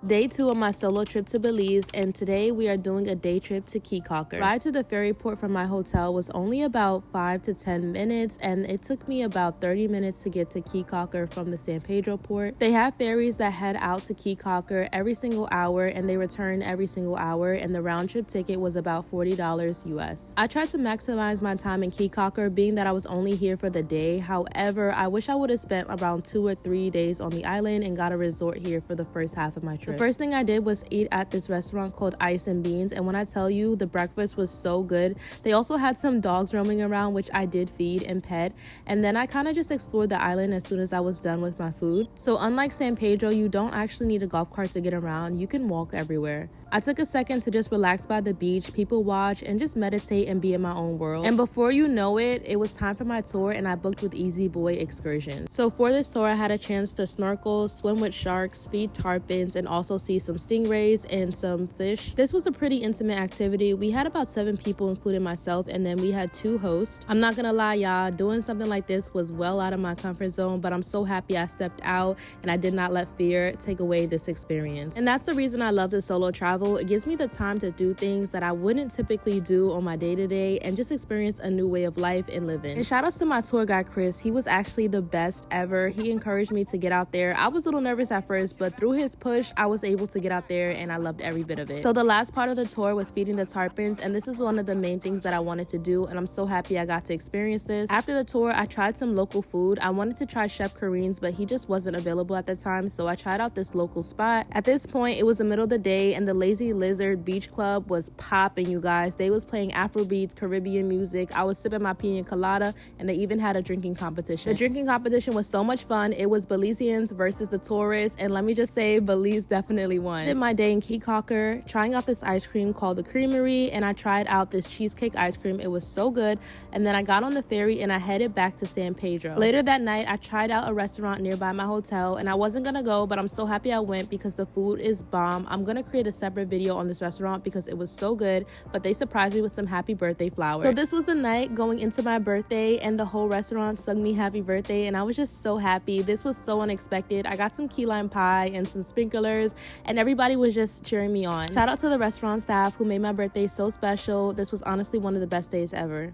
Day 2 of my solo trip to Belize, and today we are doing a day trip to Key Calker. Ride to the ferry port from my hotel was only about 5 to 10 minutes, and it took me about 30 minutes to get to Key Calker from the San Pedro port. They have ferries that head out to Key Calker every single hour, and they return every single hour, and the round trip ticket was about $40 US. I tried to maximize my time in Key Calker, being that I was only here for the day. However, I wish I would have spent around 2 or 3 days on the island and got a resort here for the first half of my trip. The first thing I did was eat at this restaurant called Ice and Beans, and when I tell you, the breakfast was so good. They also had some dogs roaming around, which I did feed and pet, and then I kind of just explored the island as soon as I was done with my food. So unlike San Pedro, you don't actually need a golf cart to get around. You can walk everywhere. I took a second to just relax by the beach, people watch, and just meditate and be in my own world. And before you know it, it was time for my tour, and I booked with Easy Boy Excursions. So for this tour, I had a chance to snorkel, swim with sharks, feed tarpons, and also see some stingrays and some fish. This was a pretty intimate activity. We had about 7 people, including myself, and then we had 2 hosts. I'm not gonna lie, y'all, doing something like this was well out of my comfort zone, but I'm so happy I stepped out and I did not let fear take away this experience. And that's the reason I love the solo travel. It gives me the time to do things that I wouldn't typically do on my day-to-day and just experience a new way of life and living. And shout outs to my tour guide, Chris. He was actually the best ever. He encouraged me to get out there. I was a little nervous at first, but through his push, I was able to get out there and I loved every bit of it. So the last part of the tour was feeding the tarpons, and this is one of the main things that I wanted to do, and I'm so happy I got to experience this. After the tour, I tried some local food. I wanted to try Chef Kareem's, but he just wasn't available at the time, so I tried out this local spot. At this point, it was the middle of the day, and the Lazy Lizard Beach Club was popping, you guys. They was playing Afrobeats, Caribbean music. I was sipping my pina colada, and they even had a drinking competition. The drinking competition was so much fun. It was Belizeans versus the tourists, and let me just say, Belize definitely won. I did my day in Key Calker, trying out this ice cream called the Creamery, and I tried out this cheesecake ice cream. It was so good. And then I got on the ferry and I headed back to San Pedro. Later that night, I tried out a restaurant nearby my hotel, and I wasn't gonna go, but I'm so happy I went because the food is bomb. I'm gonna create a separate video on this restaurant because it was so good, but they surprised me with some happy birthday flowers. So this was the night going into my birthday, and the whole restaurant sung me happy birthday, and I was just so happy. This was so unexpected. I got some key lime pie and some sprinklers, and everybody was just cheering me on. Shout out to the restaurant staff who made my birthday so special. This was honestly one of the best days ever.